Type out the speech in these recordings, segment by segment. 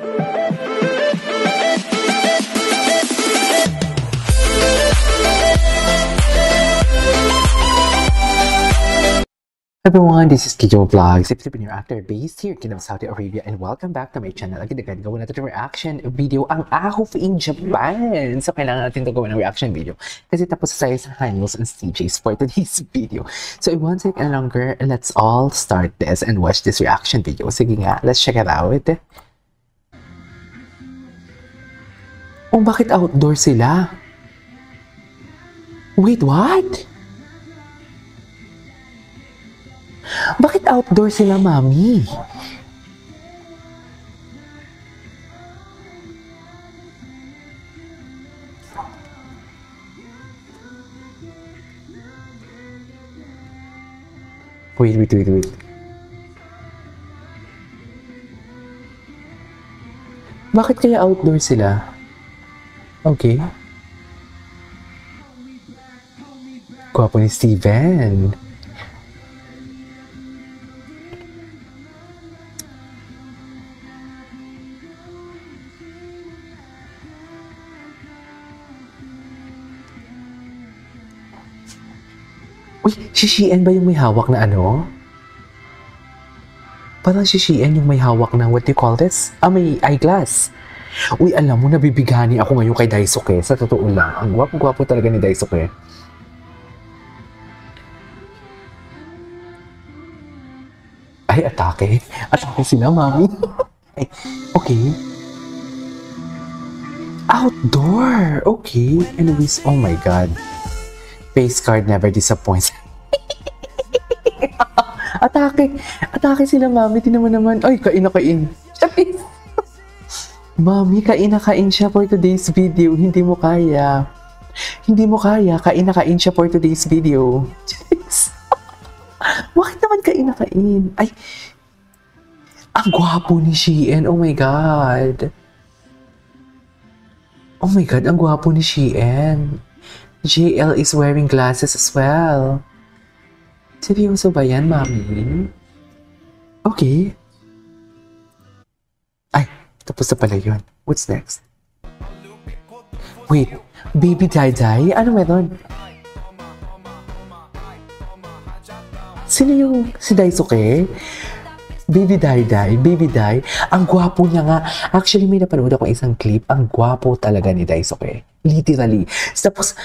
Everyone, this is Kijo Vlogs. If you've been your actor based here in Saudi Arabia, and welcome back to my channel. Again, gawin natin yung reaction video ang Ahuf in Japan. So, kailangan natin ito gawin ng reaction video kasi tapos tayo sa Hanels and CJs for today's video. So, it won't take any longer. Let's all start this and watch this reaction video. Sige nga, let's check it out. Oh, bakit outdoor sila? Wait, what? Bakit outdoor sila, Mami? Wait. Bakit kaya outdoor sila? Okay. Gwapo ni Steven. Uy, si Shein ba yung may hawak na ano? Parang si Shein yung may hawak na, what do you call this? May eyeglass. Uy, alam mo, nabibigani ako ngayon kay Daisuke. Sa totoo lang, ang gwapo-gwapo talaga ni Daisuke. Ay, atake. Atake sila, Mami. Ay, okay. Outdoor. Okay. Anyways, oh my God. Face card never disappoints. Atake sila, Mami. Tinan mo naman. Ay, kain na kain. Mami, kain na kain siya for today's video. Hindi mo kaya. Kain na kain siya for today's video. Bakit naman kain na kain? Ay, ang gwapo ni Shein. Oh my God. Oh my God, ang gwapo ni Shein. JL is wearing glasses as well. Seryoso ba yan, Mami? Okay. Ay, tapos na pala yun. What's next? Wait, Baby Dai? Ano meron? Sino yung si Daisuke? Baby Dai. Ang gwapo niya nga. Actually, may napanood ako isang clip. Ang gwapo talaga ni Daisuke. Literally. Tapos,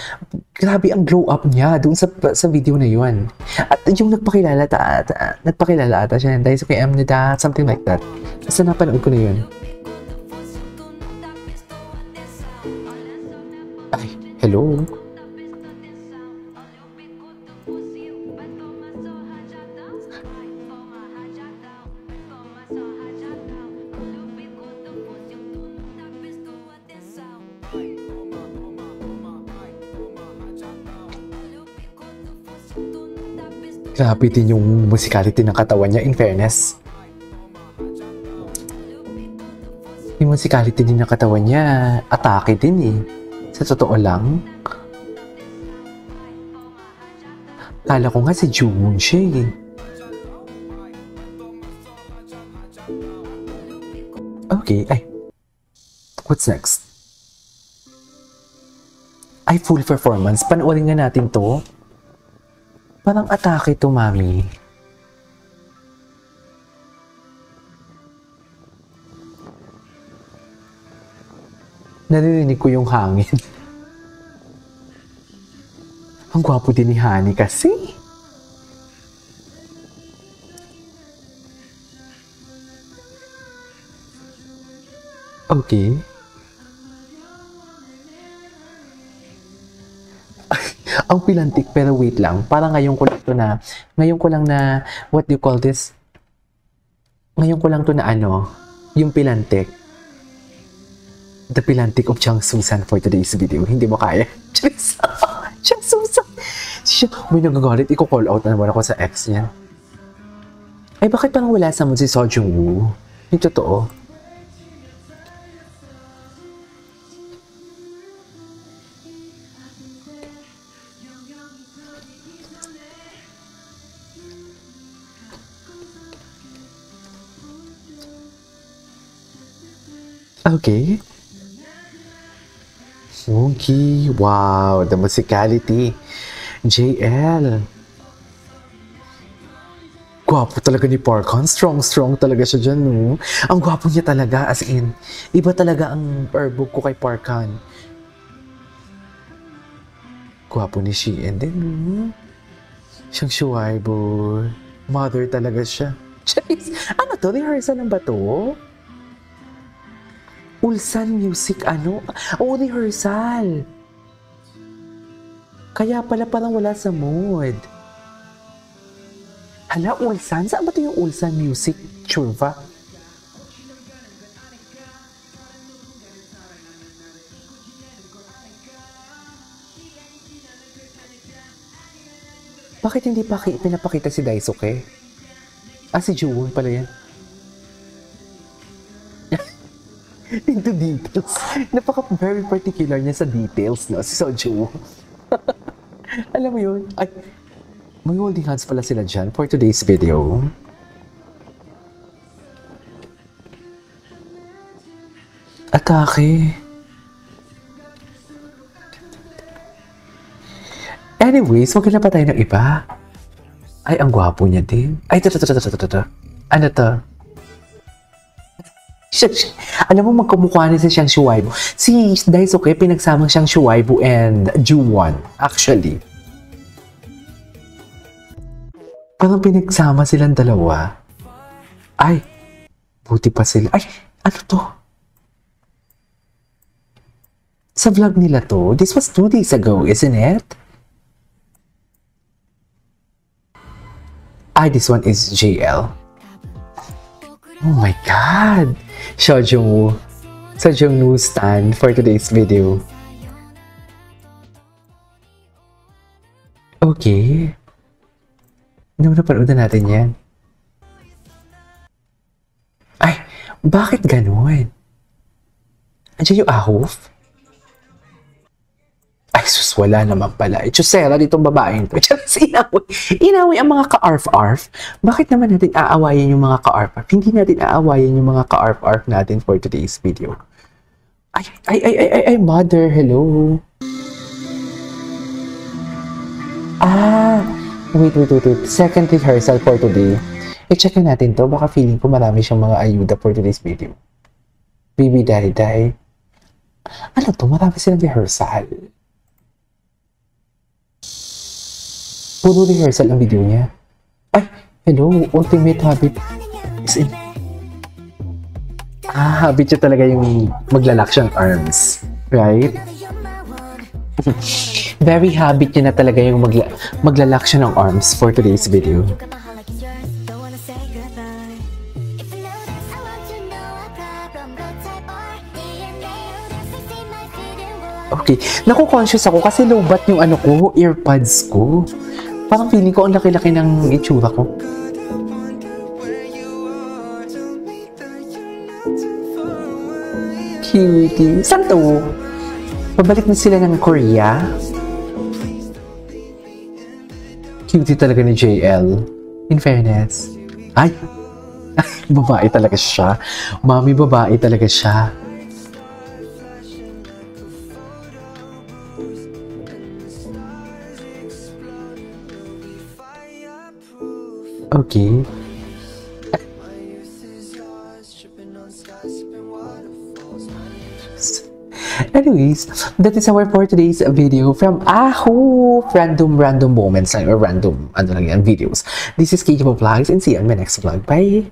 grabe ang glow up niya doon sa video na yun. At yung nagpakilala ata siya. Daisuke Amnida, something like that. Basta napanood ko na yun. Ay, hello? Grabe din yung musicality ng katawan niya, in fairness. Yung musicality din ng katawan niya, atake din eh. Sa totoo lang. Kala ko nga si Juwon siya eh. Okay, ay. What's next? Ay, full performance. Panoorin nga natin to. Parang atake to, Mami. Naririnig ko yung hangin. Ang gwapo din ni Hani kasi. Okay. Ang pilantik, pero wait lang. Parang ngayon ko lang na, what do you call this? Ngayon ko lang to na ano, yung pilantik. The pilantik of Chang Susan for today's video. Hindi mo kaya. Chang Susan. May nagagalit. Iko-call out na naman ako sa ex niya. Ay, bakit parang wala sa mo si So Jung Woo? Yung totoo. Okay. Okay. Wow, the musicality. JL. Gwapo talaga ni Parkan. Strong talaga siya dyan, no? Ang gwapo niya talaga, as in. Iba talaga ang Erbog ko kay Parkan. Gwapo ni Shein din, no? Siyang Shuaibu. Mother talaga siya. Jeez, ano to? Rehearsal lang ba to? Ulsan Music, ano? Oo, rehearsal. Kaya pala parang wala sa mood. Hala, Ulsan? Saan ba ito yung Ulsan Music? Churva? Bakit hindi pa pinapakita si Daisuke? Ah, si Juwon pala yan. Into details. Very particular niya sa details, no? Si Soju. Alam mo yun? Ay, may holding hands pala sila dyan for today's video. Atake. Anyways, magkala pa tayo ng iba. Ay, ang gwapo niya din. Ay, ito. Ano to? Alam mo, magkamukha niya si Xiang Shuaibu. Si Daisuke, pinagsamang Xiang Shuaibu and Juwon, actually. Parang pinagsama silang dalawa. Ay, buti pa sila. Ay, ano to? Sa vlog nila to, this was 2 days ago, isn't it? Ay, this one is JL. Oh my God! Seo Jung-woo stan for today's video. Okay. Napanood na natin yan. Ay, bakit ganun? Andiyan yung Ahof? Ay, sus, wala naman pala. Chusera ditong babaeng to. Inaway ang mga ka-arf-arf. Bakit naman natin aawayin yung mga ka-arf-arf? Hindi natin aawayin yung mga ka-arf-arf natin for today's video. Ay, mother, hello. Ah, wait. Second rehearsal for today. I-check na natin to. Baka feeling ko marami siyang mga ayuda for today's video. Baby Day. Ano to? Marami silang rehearsal. Puro rehearsal ang video niya. Ay, hello, ultimate habit is in... Ah, habit niya talaga yung maglalak siyang arms. Right? Very habit niya na talaga yung maglalak siya ng arms for today's video. Okay, naku-conscious ako kasi low-bat yung ano ko, earpods ko. Parang feeling ko ang laki-laki ng itsura ko. Cutie. Saan to? Pabalik na sila ng Korea? Cutie talaga ni JL. In fairness. Ay! Babae talaga siya. Mami, babae talaga siya. Okay. Anyways, that is our for today's video from random moments or random videos. This is KJ Vlogs and see you on my next vlog. Bye!